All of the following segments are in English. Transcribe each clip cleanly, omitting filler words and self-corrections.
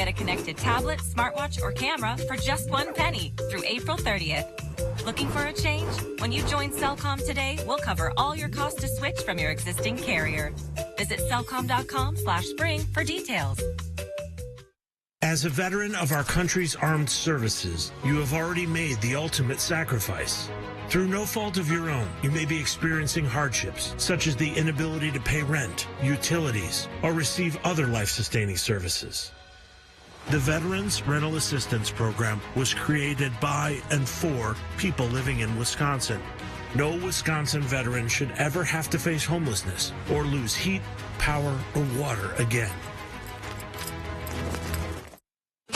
Get a connected tablet, smartwatch, or camera for just $1 through April 30th. Looking for a change? When you join Cellcom today, we'll cover all your costs to switch from your existing carrier. Visit cellcom.com/spring for details. As a veteran of our country's armed services, you have already made the ultimate sacrifice. Through no fault of your own, you may be experiencing hardships, such as the inability to pay rent, utilities, or receive other life-sustaining services. The Veterans Rental Assistance Program was created by and for people living in Wisconsin. No Wisconsin veteran should ever have to face homelessness or lose heat, power, or water again.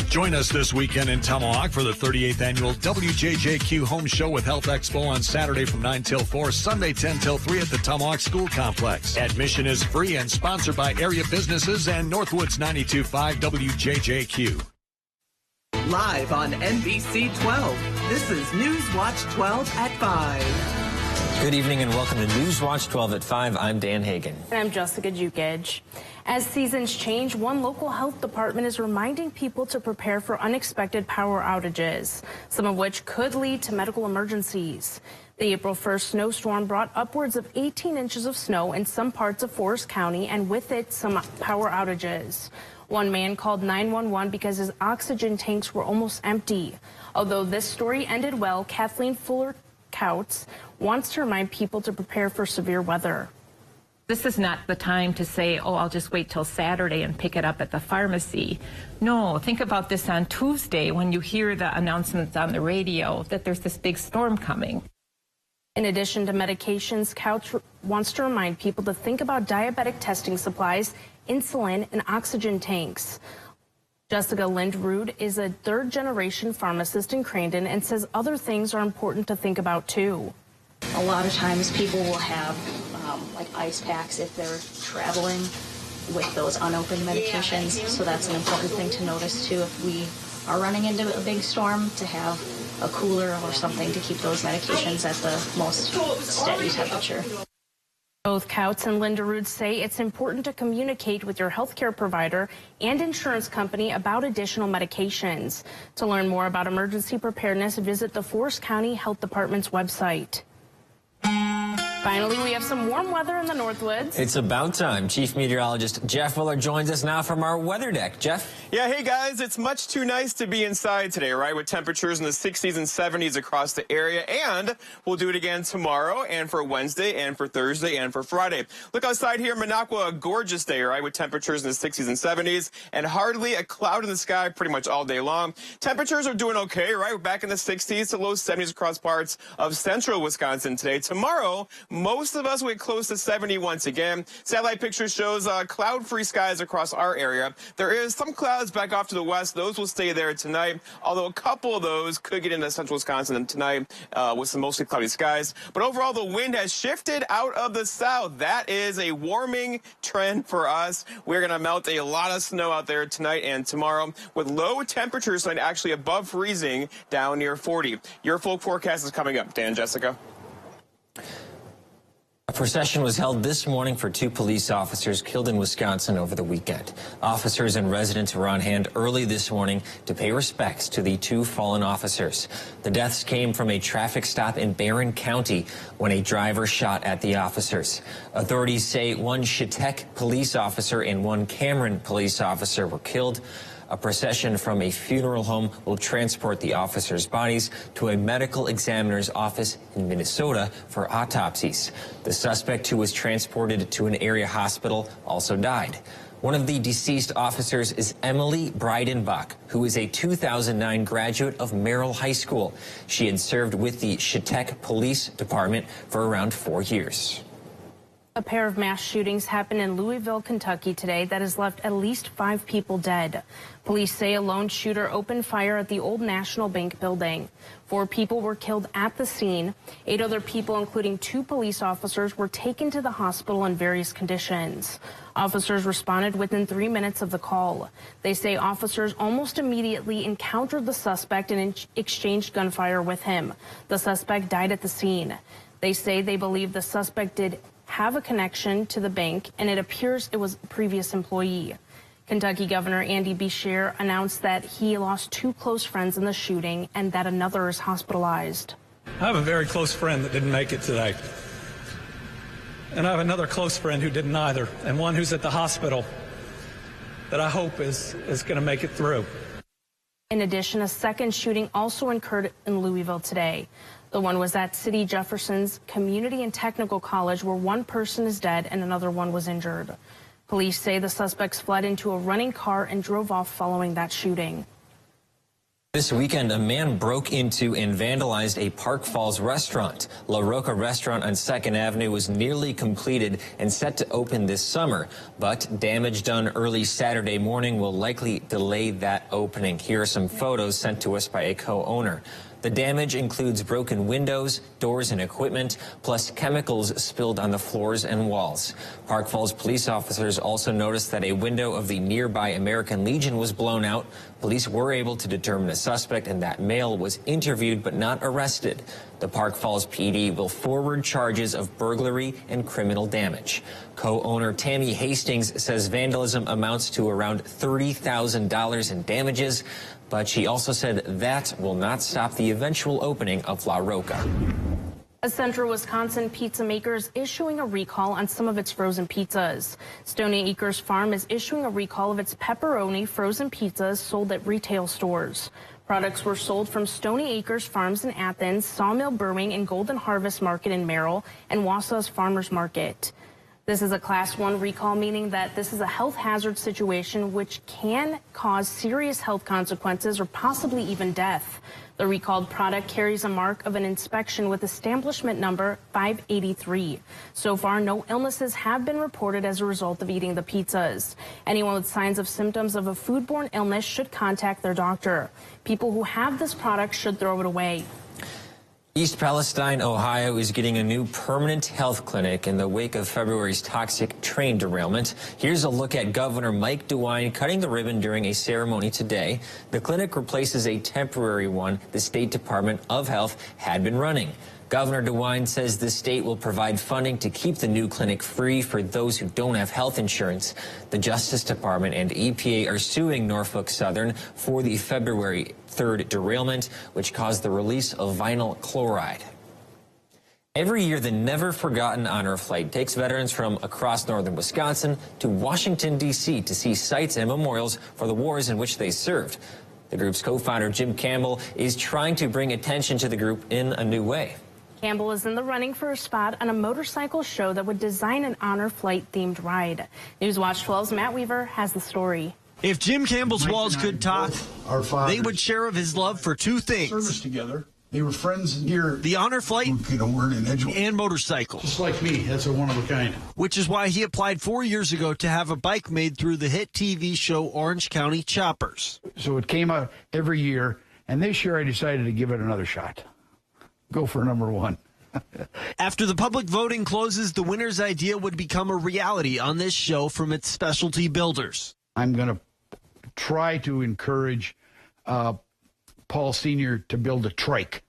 Join us this weekend in Tomahawk for the 38th annual WJJQ Home Show with Health Expo on Saturday from 9 till 4, Sunday 10 till 3 at the Tomahawk School Complex. Admission is free and sponsored by area businesses and Northwoods 92.5 WJJQ. Live on NBC 12, this is Newswatch 12 at 5. Good evening and welcome to Newswatch 12 at 5. I'm Dan Hagan. And I'm Jessica Jukage. As seasons change, one local health department is reminding people to prepare for unexpected power outages, some of which could lead to medical emergencies. The April 1st snowstorm brought upwards of 18 inches of snow in some parts of Forest County, and with it, some power outages. One man called 911 because his oxygen tanks were almost empty. Although this story ended well, Kathleen Fuller-Couts wants to remind people to prepare for severe weather. This is not the time to say, oh, I'll just wait till Saturday and pick it up at the pharmacy. No, think about this on Tuesday when you hear the announcements on the radio that there's this big storm coming. In addition to medications, Couch wants to remind people to think about diabetic testing supplies, insulin, and oxygen tanks. Jessica Lindrud is a third-generation pharmacist in Crandon and says other things are important to think about, too. A lot of times people will have like ice packs if they're traveling with those unopened medications. So that's an important thing to notice too if we are running into a big storm, to have a cooler or something to keep those medications at the most steady temperature. Both Couts and Lindrud say it's important to communicate with your healthcare provider and insurance company about additional medications. To learn more about emergency preparedness, visit the Forest County Health Department's website. Finally, we have some warm weather in the Northwoods. It's about time. Chief Meteorologist Jeff Miller joins us now from our weather deck. Jeff? Yeah, hey guys, it's much too nice to be inside today, right? With temperatures in the 60s and 70s across the area. And we'll do it again tomorrow and for Wednesday and for Thursday and for Friday. Look outside here, Minocqua, a gorgeous day, right? With temperatures in the 60s and 70s and hardly a cloud in the sky pretty much all day long. Temperatures are doing okay, right? We're back in the 60s to low 70s across parts of central Wisconsin today. Tomorrow, most of us will get close to 70 once again. Satellite picture shows cloud-free skies across our area. There is some clouds back off to the west. Those will stay there tonight, although a couple of those could get into central Wisconsin tonight with some mostly cloudy skies. But overall, the wind has shifted out of the south. That is a warming trend for us. We're going to melt a lot of snow out there tonight and tomorrow with low temperatures tonight actually above freezing down near 40. Your full forecast is coming up. Dan, Jessica. A procession was held this morning for 2 police officers killed in Wisconsin over the weekend. Officers and residents were on hand early this morning to pay respects to the 2 fallen officers. The deaths came from a traffic stop in Barron County when a driver shot at the officers. Authorities say 1 Chetek police officer and 1 Cameron police officer were killed. A procession from a funeral home will transport the officers' bodies to a medical examiner's office in Minnesota for autopsies. The suspect, who was transported to an area hospital, also died. One of the deceased officers is Emily Breidenbach, who is a 2009 graduate of Merrill High School. She had served with the Chetek Police Department for around 4 years. A pair of mass shootings happened in Louisville, Kentucky today that has left at least 5 people dead. Police say a lone shooter opened fire at the Old National Bank building. 4 people were killed at the scene. 8 other people, including 2 police officers, were taken to the hospital in various conditions. Officers responded within 3 minutes of the call. They say officers almost immediately encountered the suspect and exchanged gunfire with him. The suspect died at the scene. They say they believe the suspect did have a connection to the bank, and it appears it was a previous employee. Kentucky Governor Andy Beshear announced that he lost 2 close friends in the shooting and that another is hospitalized. I have a very close friend that didn't make it today. And I have another close friend who didn't either, and one who's at the hospital that I hope is going to make it through. In addition, a second shooting also occurred in Louisville today. The one was at City Jefferson's Community and Technical College, where one person is dead and another one was injured. Police say the suspects fled into a running car and drove off following that shooting. This weekend, a man broke into and vandalized a Park Falls restaurant. La Roca restaurant on 2nd Avenue was nearly completed and set to open this summer, but damage done early Saturday morning will likely delay that opening. Here are some photos sent to us by a co-owner. The damage includes broken windows, doors, and equipment, plus chemicals spilled on the floors and walls. Park Falls police officers also noticed that a window of the nearby American Legion was blown out. Police were able to determine a suspect, and that male was interviewed but not arrested. The Park Falls PD will forward charges of burglary and criminal damage. Co-owner Tammy Hastings says vandalism amounts to around $30,000 in damages, but she also said that will not stop the eventual opening of La Roca. A central Wisconsin pizza maker is issuing a recall on some of its frozen pizzas. Stony Acres Farm is issuing a recall of its pepperoni frozen pizzas sold at retail stores. Products were sold from Stony Acres Farms in Athens, Sawmill Brewing and Golden Harvest Market in Merrill, and Wausau's Farmers Market. This is a Class 1 recall, meaning that this is a health hazard situation which can cause serious health consequences or possibly even death. The recalled product carries a mark of an inspection with establishment number 583. So far, no illnesses have been reported as a result of eating the pizzas. Anyone with signs of symptoms of a foodborne illness should contact their doctor. People who have this product should throw it away. East Palestine, Ohio is getting a new permanent health clinic in the wake of February's toxic train derailment. Here's a look at Governor Mike DeWine cutting the ribbon during a ceremony today. The clinic replaces a temporary one the State Department of Health had been running. Governor DeWine says the state will provide funding to keep the new clinic free for those who don't have health insurance. The Justice Department and EPA are suing Norfolk Southern for the February 3rd derailment, which caused the release of vinyl chloride. Every year, the Never Forgotten Honor Flight takes veterans from across northern Wisconsin to Washington, D.C. to see sites and memorials for the wars in which they served. The group's co-founder, Jim Campbell, is trying to bring attention to the group in a new way. Campbell is in the running for a spot on a motorcycle show that would design an honor flight-themed ride. Newswatch 12's Matt Weaver has the story. If Jim Campbell's walls could talk, they would share of his love for two things. Service together. They were friends here. The honor flight and motorcycles. Just like me, that's a one of a kind. Which is why he applied 4 years ago to have a bike made through the hit TV show Orange County Choppers. So it came out every year, and this year I decided to give it another shot. Go for number one. After the public voting closes, the winner's idea would become a reality on this show from its specialty builders. I'm going to try to encourage Paul Sr. to build a trike.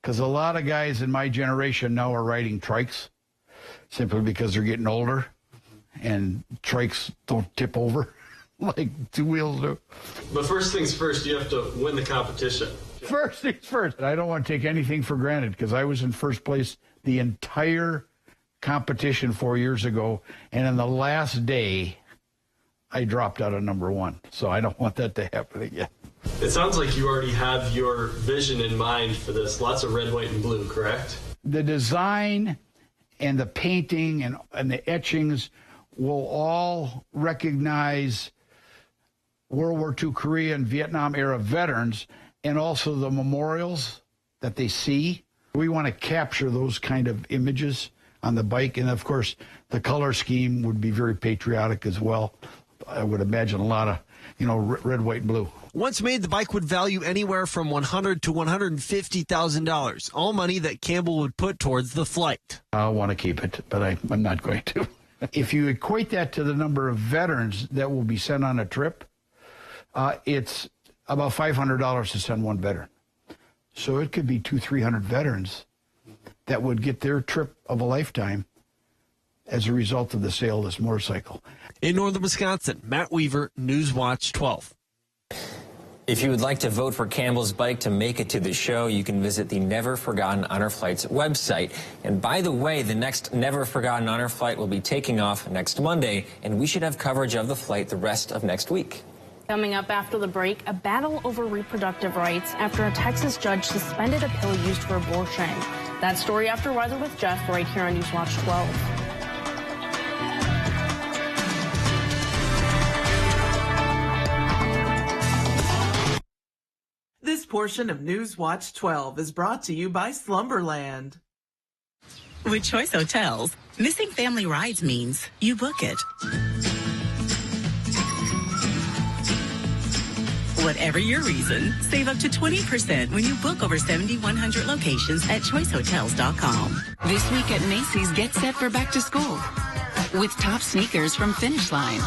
Because a lot of guys in my generation now are riding trikes simply because they're getting older and trikes don't tip over like two wheels do. But first things first, you have to win the competition. First things first. I don't want to take anything for granted because I was in first place the entire competition 4 years ago, and in the last day, I dropped out of number one. So I don't want that to happen again. It sounds like you already have your vision in mind for this. Lots of red, white, and blue, correct? The design and the painting and the etchings will all recognize World War II, Korea, and Vietnam era veterans, and also the memorials that they see. We want to capture those kind of images on the bike. And, of course, the color scheme would be very patriotic as well. I would imagine a lot of, red, white, and blue. Once made, the bike would value anywhere from $100,000 to $150,000, all money that Campbell would put towards the flight. I want to keep it, but I'm not going to. If you equate that to the number of veterans that will be sent on a trip, it's about $500 to send one veteran. So it could be 200-300 veterans that would get their trip of a lifetime as a result of the sale of this motorcycle. In northern Wisconsin, Matt Weaver, Newswatch 12. If you would like to vote for Campbell's bike to make it to the show, you can visit the Never Forgotten Honor Flight's website. And by the way, the next Never Forgotten Honor Flight will be taking off next Monday, and we should have coverage of the flight the rest of next week. Coming up after the break, a battle over reproductive rights after a Texas judge suspended a pill used for abortion. That story after Weather with Jeff right here on Newswatch 12. This portion of Newswatch 12 is brought to you by Slumberland. With Choice Hotels, missing family rides means you book it. Whatever your reason, save up to 20% when you book over 7,100 locations at choicehotels.com. This week at Macy's, get set for back to school with top sneakers from Finish Line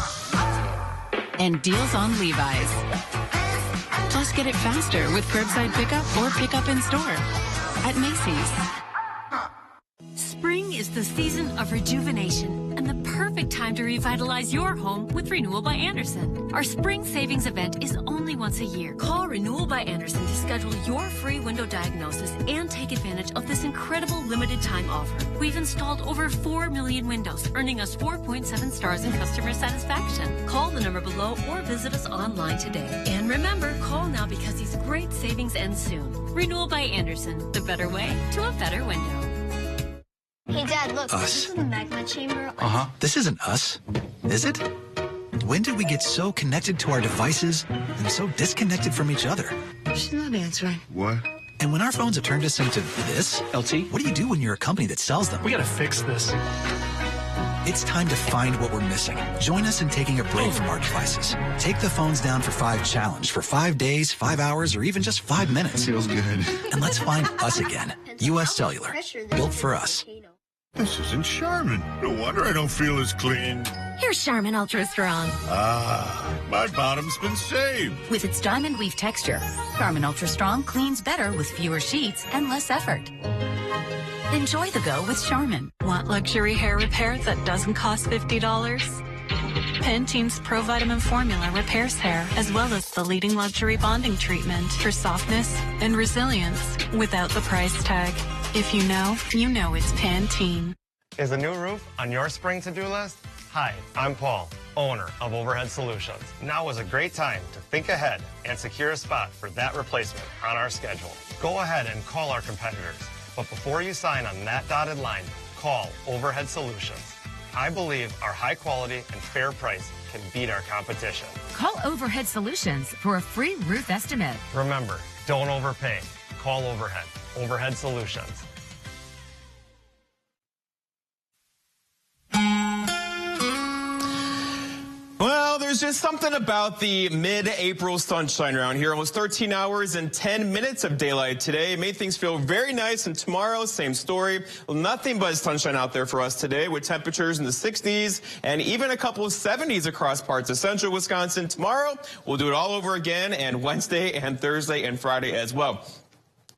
and deals on Levi's. Plus, get it faster with curbside pickup or pickup in store at Macy's. Spring is the season of rejuvenation and the perfect time to revitalize your home with Renewal by Andersen. Our spring savings event is only once a year. Call Renewal by Andersen to schedule your free window diagnosis and take advantage of this incredible limited time offer. We've installed over 4 million windows, earning us 4.7 stars in customer satisfaction. Call the number below or visit us online today. And remember, call now because these great savings end soon. Renewal by Andersen, the better way to a better window. Hey, Dad, look. Us. This is the magma chamber. This isn't us, is it? When did we get so connected to our devices and so disconnected from each other? She's not answering. What? And when our phones have turned us into this, LT, what do you do when you're a company that sells them? We gotta fix this. It's time to find what we're missing. Join us in taking a break from our devices. Take the phones down for 5 challenge for 5 days, 5 hours, or even just 5 minutes. Feels good. And let's find us again. U.S. Cellular, built for us. This isn't Charmin. No wonder I don't feel as clean. Here's Charmin Ultra Strong. Ah, my bottom's been saved. With its diamond weave texture, Charmin Ultra Strong cleans better with fewer sheets and less effort. Enjoy the go with Charmin. Want luxury hair repair that doesn't cost $50? Pantene's Pro Vitamin Formula repairs hair, as well as the leading luxury bonding treatment for softness and resilience without the price tag. If you know it's Pantene. Is a new roof on your spring to-do list? Hi, I'm Paul, owner of Overhead Solutions. Now is a great time to think ahead and secure a spot for that replacement on our schedule. Go ahead and call our competitors, but before you sign on that dotted line, call Overhead Solutions. I believe our high quality and fair price can beat our competition. Call Overhead Solutions for a free roof estimate. Remember, don't overpay. Call Overhead. Overhead Solutions. Well, there's just something about the mid-April sunshine around here. Almost 13 hours and 10 minutes of daylight today. It made things feel very nice, and tomorrow, same story. Well, nothing but sunshine out there for us today with temperatures in the 60s and even a couple of 70s across parts of central Wisconsin. Tomorrow, we'll do it all over again, and Wednesday and Thursday and Friday as well.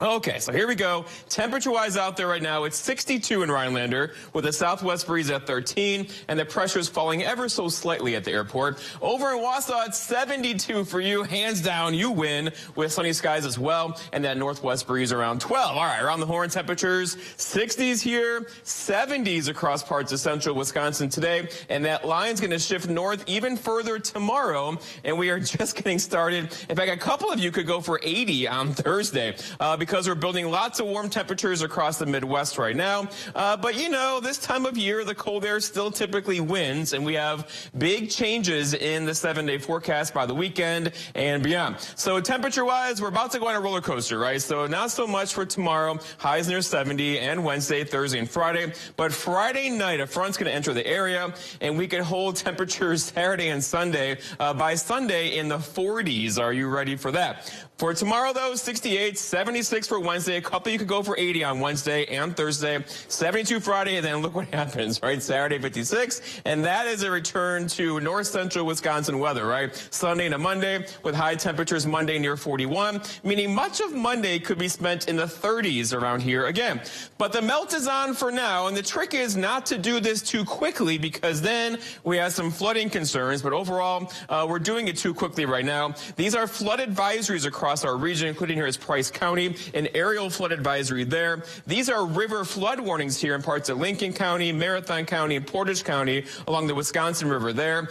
Okay, so here we go. Temperature-wise out there right now, it's 62 in Rhinelander with a southwest breeze at 13, and the pressure is falling ever so slightly at the airport. Over in Wausau, it's 72 for you. Hands down, you win with sunny skies as well, and that northwest breeze around 12. All right, around the horn temperatures, 60s here, 70s across parts of central Wisconsin today, and that line's going to shift north even further tomorrow, and we are just getting started. In fact, a couple of you could go for 80 on Thursday, because we're building lots of warm temperatures across the Midwest right now. But you know, this time of year, the cold air still typically wins, and we have big changes in the 7-day forecast by the weekend and beyond. So temperature-wise, we're about to go on a roller coaster, right? So not so much for tomorrow, highs near 70, and Wednesday, Thursday, and Friday. But Friday night, a front's going to enter the area, and we could hold temperatures Saturday and Sunday. By Sunday in the 40s. Are you ready for that? For tomorrow, though, 68, 76, 76 for Wednesday. A couple you could go for 80 on Wednesday and Thursday. 72 Friday, and then look what happens, right? Saturday, 56. And that is a return to north central Wisconsin weather, right? Sunday into Monday with high temperatures Monday near 41, meaning much of Monday could be spent in the 30s around here again. But the melt is on for now, and the trick is not to do this too quickly because then we have some flooding concerns. But overall, we're doing it too quickly right now. These are flood advisories across our region, including here is Price County, an aerial flood advisory there. These are river flood warnings here in parts of Lincoln County, Marathon County, and Portage County along the Wisconsin River there.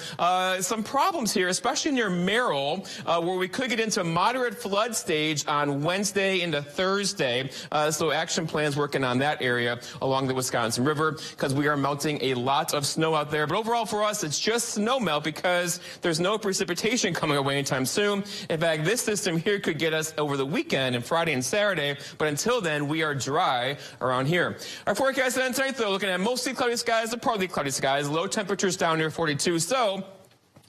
Some problems here, especially near Merrill, where we could get into moderate flood stage on Wednesday into Thursday. So action plans working on that area along the Wisconsin River because we are melting a lot of snow out there. But overall for us, it's just snow melt because there's no precipitation coming away anytime soon. In fact, this system here could get us over the weekend and Friday and Saturday. But until then, we are dry around here. Our forecast tonight, though, looking at mostly cloudy skies to partly cloudy skies, low temperatures down near 42. So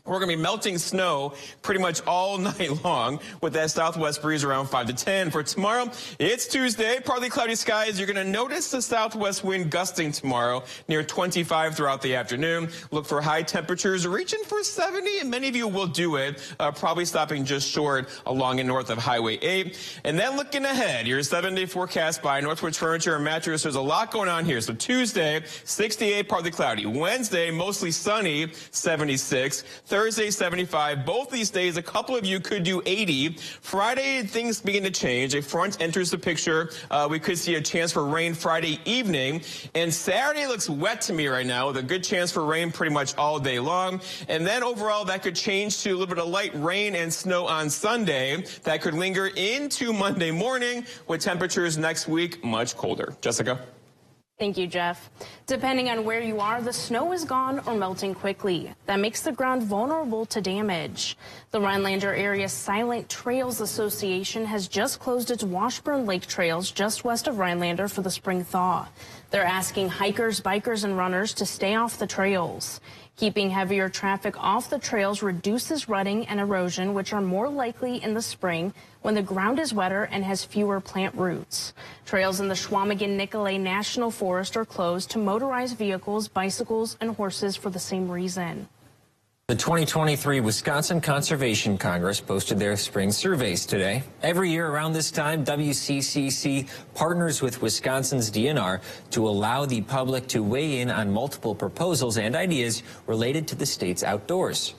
we're going to be melting snow pretty much all night long with that southwest breeze around 5 to 10. For tomorrow, it's Tuesday, partly cloudy skies. You're going to notice the southwest wind gusting tomorrow near 25 throughout the afternoon. Look for high temperatures reaching for 70, and many of you will do it, probably stopping just short along and north of Highway 8. And then looking ahead, your 7-day forecast by Northwoods Furniture and Mattress. There's a lot going on here. So Tuesday, 68, partly cloudy. Wednesday, mostly sunny, 76. Thursday, 75. Both these days, a couple of you could do 80. Friday, things begin to change. A front enters the picture. We could see a chance for rain Friday evening. And Saturday looks wet to me right now with a good chance for rain pretty much all day long. And then overall, that could change to a little bit of light rain and snow on Sunday. That could linger into Monday morning with temperatures next week much colder. Jessica? Thank you, Jeff. Depending on where you are, the snow is gone or melting quickly. That makes the ground vulnerable to damage. The Rhinelander Area Silent Trails Association has just closed its Washburn Lake trails just west of Rhinelander for the spring thaw. They're asking hikers, bikers, and runners to stay off the trails. Keeping heavier traffic off the trails reduces rutting and erosion, which are more likely in the spring when the ground is wetter and has fewer plant roots. Trails in the Chequamegon-Nicolet National Forest are closed to motorized vehicles, bicycles, and horses for the same reason. The 2023 Wisconsin Conservation Congress posted their spring surveys today. Every year around this time, WCCC partners with Wisconsin's DNR to allow the public to weigh in on multiple proposals and ideas related to the state's outdoors.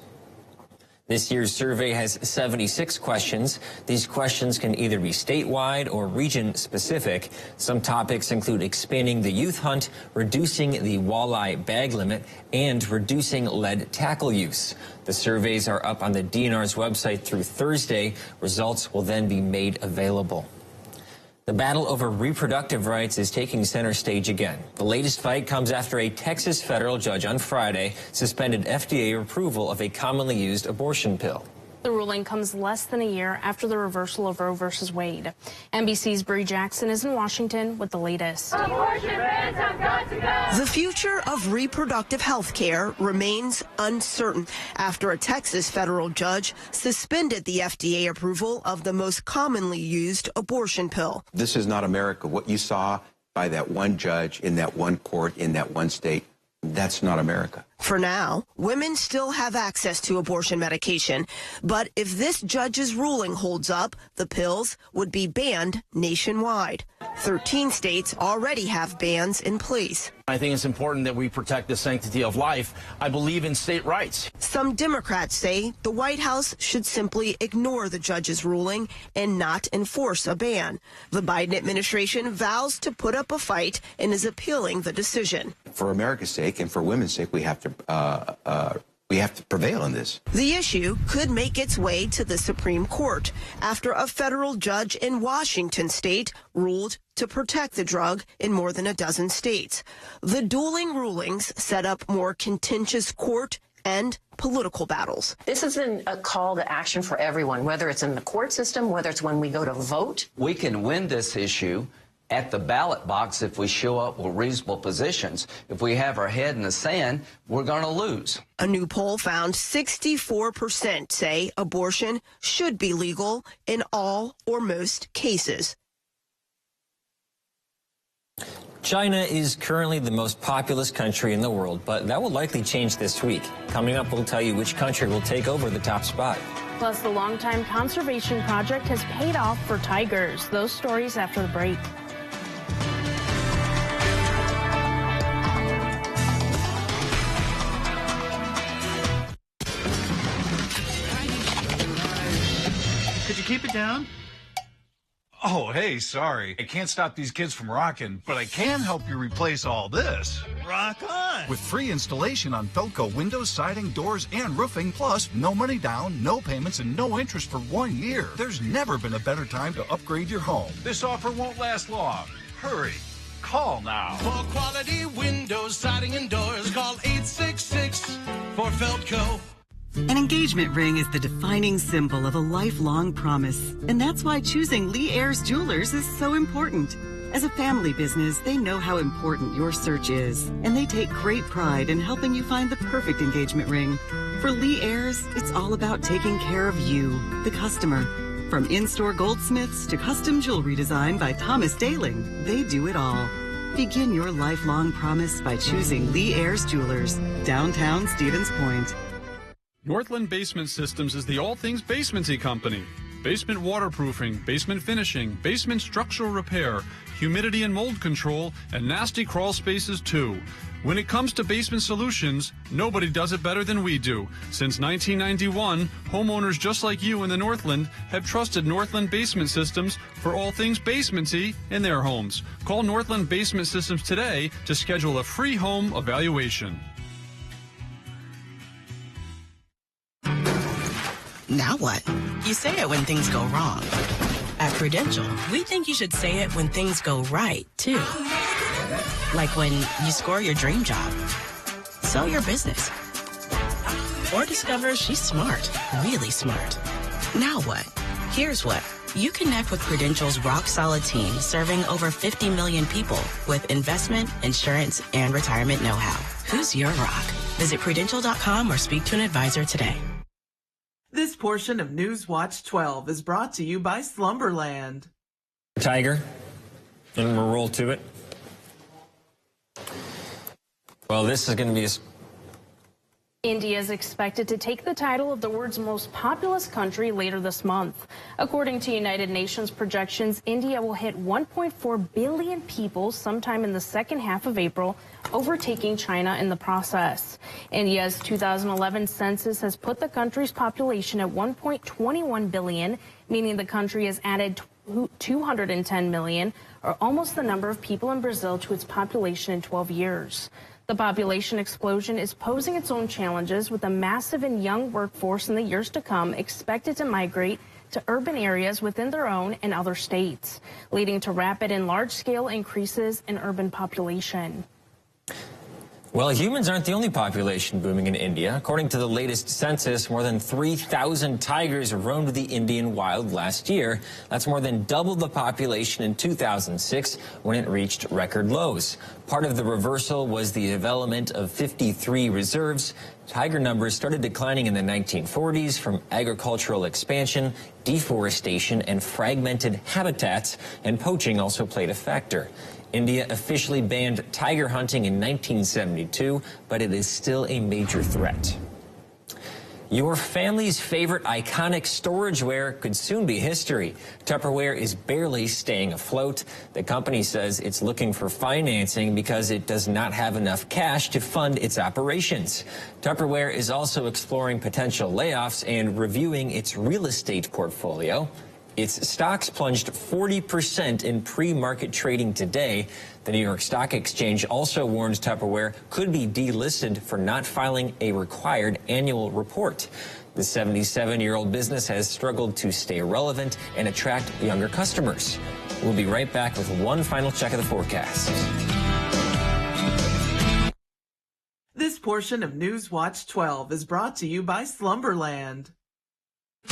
This year's survey has 76 questions. These questions can either be statewide or region-specific. Some topics include expanding the youth hunt, reducing the walleye bag limit, and reducing lead tackle use. The surveys are up on the DNR's website through Thursday. Results will then be made available. The battle over reproductive rights is taking center stage again. The latest fight comes after a Texas federal judge on Friday suspended FDA approval of a commonly used abortion pill. The ruling comes less than a year after the reversal of Roe v. Wade. NBC's Bree Jackson is in Washington with the latest. Abortion bans have got to go. The future of reproductive health care remains uncertain after a Texas federal judge suspended the FDA approval of the most commonly used abortion pill. This is not America. What you saw by that one judge in that one court in that one state, that's not America. For now, women still have access to abortion medication, but if this judge's ruling holds up, the pills would be banned nationwide. 13 states already have bans in place. I think it's important that we protect the sanctity of life. I believe in state rights. Some Democrats say the White House should simply ignore the judge's ruling and not enforce a ban. The Biden administration vows to put up a fight and is appealing the decision. For America's sake and for women's sake, we have to prevail in this. The issue could make its way to the Supreme Court after a federal judge in Washington state ruled to protect the drug in more than a dozen states. The dueling rulings set up more contentious court and political battles. This has been a call to action for everyone, whether it's in the court system, whether it's when we go to vote. We can win this issue at the ballot box if we show up with reasonable positions. If we have our head in the sand, we're going to lose. A new poll found 64% say abortion should be legal in all or most cases. China is currently the most populous country in the world, but that will likely change this week. Coming up, we'll tell you which country will take over the top spot. Plus, the longtime conservation project has paid off for tigers. Those stories after the break. Could you keep it down? Oh, hey, sorry. I can't stop these kids from rocking, but I can help you replace all this. Rock on! With free installation on Felco windows, siding, doors, and roofing, plus no money down, no payments, and no interest for 1 year. There's never been a better time to upgrade your home. This offer won't last long. Hurry. Call now. For quality windows, siding, and doors, call 866 for Felco. An engagement ring is the defining symbol of a lifelong promise, and that's why choosing Lee Ayres Jewelers is so important. As a family business, they know how important your search is, and they take great pride in helping you find the perfect engagement ring. For Lee Ayres, it's all about taking care of you, the customer. From in-store goldsmiths to custom jewelry design by Thomas Daling, they do it all. Begin your lifelong promise by choosing Lee Ayres Jewelers, downtown Stevens Point. Northland Basement Systems is the all things basementy company. Basement waterproofing, basement finishing, basement structural repair, humidity and mold control, and nasty crawl spaces too. When it comes to basement solutions, nobody does it better than we do. Since 1991, homeowners just like you in the Northland have trusted Northland Basement Systems for all things basementy in their homes. Call Northland Basement Systems today to schedule a free home evaluation. Now what? You say it when things go wrong. At Prudential, we think you should say it when things go right, too. Like when you score your dream job, sell your business, or discover she's smart, really smart. Now what? Here's what. You connect with Prudential's rock-solid team serving over 50 million people with investment, insurance, and retirement know-how. Who's your rock? Visit Prudential.com or speak to an advisor today. This portion of News Watch 12 is brought to you by Slumberland. Tiger, and we'll roll to it. Well, this is going to be a... India is expected to take the title of the world's most populous country later this month. According to United Nations projections, India will hit 1.4 billion people sometime in the second half of April, overtaking China in the process. India's 2011 census has put the country's population at 1.21 billion, meaning the country has added 210 million, or almost the number of people in Brazil to its population in 12 years. The population explosion is posing its own challenges, with a massive and young workforce in the years to come expected to migrate to urban areas within their own and other states, leading to rapid and large-scale increases in urban population. Well, humans aren't the only population booming in India. According to the latest census, more than 3,000 tigers roamed the Indian wild last year. That's more than double the population in 2006, when it reached record lows. Part of the reversal was the development of 53 reserves. Tiger numbers started declining in the 1940s from agricultural expansion, deforestation, and fragmented habitats, and poaching also played a factor. India officially banned tiger hunting in 1972, but it is still a major threat. Your family's favorite iconic storageware could soon be history. Tupperware is barely staying afloat. The company says it's looking for financing because it does not have enough cash to fund its operations. Tupperware is also exploring potential layoffs and reviewing its real estate portfolio. Its stocks plunged 40% in pre-market trading today. The New York Stock Exchange also warns Tupperware could be delisted for not filing a required annual report. The 77-year-old business has struggled to stay relevant and attract younger customers. We'll be right back with one final check of the forecast. This portion of News Watch 12 is brought to you by Slumberland.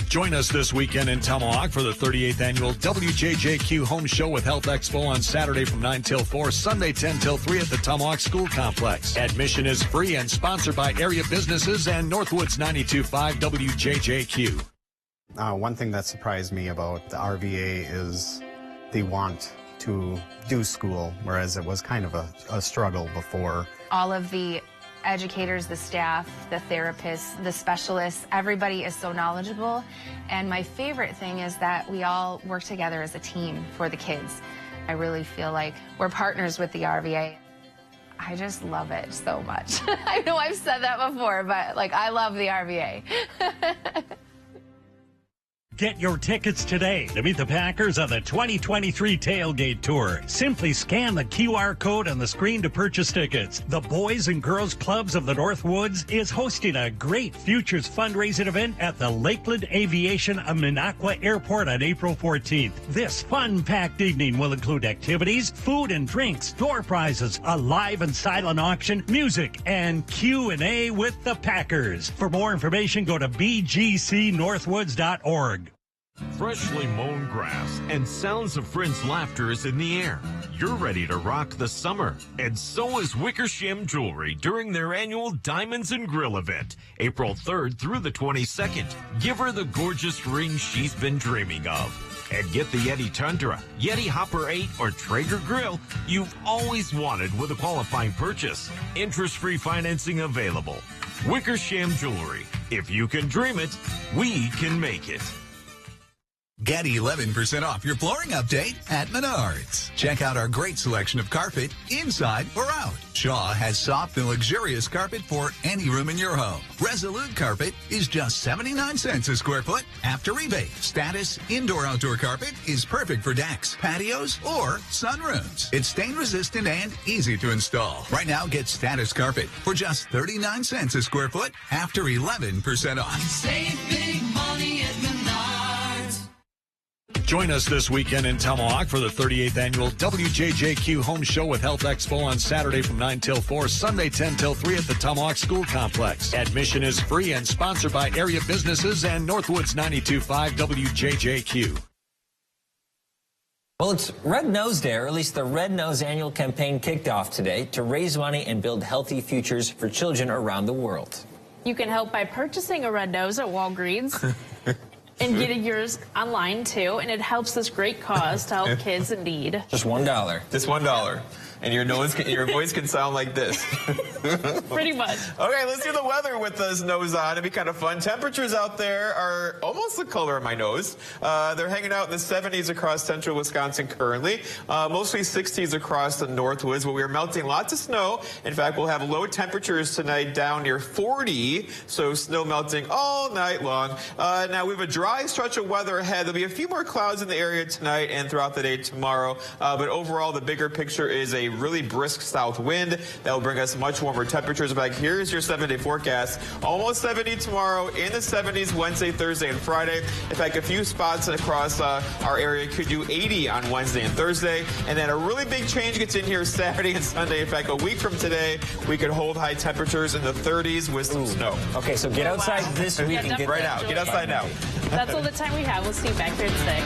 Join us this weekend in Tomahawk for the 38th annual WJJQ Home Show with Health Expo on Saturday from 9 till 4, Sunday 10 till 3 at the Tomahawk School Complex. Admission is free and sponsored by area businesses and Northwoods 92.5 WJJQ. One thing that surprised me about the RVA is they want to do school, whereas it was kind of a struggle before. All of the educators, the staff, the therapists, the specialists, everybody is so knowledgeable. And my favorite thing is that we all work together as a team for the kids. I really feel like we're partners with the RVA. I just love it so much. I know I've said that before, but like I love the RVA. Get your tickets today to meet the Packers on the 2023 Tailgate Tour. Simply scan the QR code on the screen to purchase tickets. The Boys and Girls Clubs of the Northwoods is hosting a great Futures fundraising event at the Lakeland Aviation of Minocqua Airport on April 14th. This fun-packed evening will include activities, food and drinks, door prizes, a live and silent auction, music, and Q&A with the Packers. For more information, go to bgcnorthwoods.org. Freshly mown grass and sounds of friends' laughter is in the air. You're ready to rock the summer, and so is Wickersham Jewelry during their annual Diamonds and Grill event, April 3rd through the 22nd. Give her the gorgeous ring she's been dreaming of. And get the Yeti Tundra, Yeti Hopper 8, or Traeger Grill you've always wanted with a qualifying purchase. Interest-free financing available. Wickersham Jewelry. If you can dream it, we can make it. Get 11% off your flooring update at Menards. Check out our great selection of carpet, inside or out. Shaw has soft and luxurious carpet for any room in your home. Resolute carpet is just 79 cents a square foot after rebate. Status indoor-outdoor carpet is perfect for decks, patios, or sunrooms. It's stain-resistant and easy to install. Right now, get Status carpet for just 39 cents a square foot after 11% off. Save big money at Menards. Join us this weekend in Tomahawk for the 38th annual WJJQ Home Show with Health Expo on Saturday from 9 till 4, Sunday 10 till 3 at the Tomahawk School Complex. Admission is free and sponsored by area businesses and Northwoods 92.5 WJJQ. Well, it's Red Nose Day, or at least the Red Nose annual campaign kicked off today to raise money and build healthy futures for children around the world. You can help by purchasing a Red Nose at Walgreens. And getting yours online, too. And it helps this great cause to help kids in need. Just $1. Just $1. And your voice can sound like this. Pretty much. Okay, let's do the weather with this nose on. It'd be kind of fun. Temperatures out there are almost the color of my nose. They're hanging out in the 70s across central Wisconsin currently. Mostly 60s across the Northwoods, but we are melting lots of snow. In fact, we'll have low temperatures tonight down near 40, so snow melting all night long. Now, we have a dry stretch of weather ahead. There'll be a few more clouds in the area tonight and throughout the day tomorrow. But overall, the bigger picture is a really brisk south wind that will bring us much warmer temperatures. In fact, here's your 7-day forecast. Almost 70 tomorrow, in the 70s Wednesday, Thursday, and Friday. In fact, a few spots across our area could do 80 on Wednesday and Thursday. And then a really big change gets in here Saturday and Sunday. In fact, a week from today, we could hold high temperatures in the 30s with some snow. Okay, so get outside this week and get right out. Get outside now. That's all the time we have. We'll see you back here today.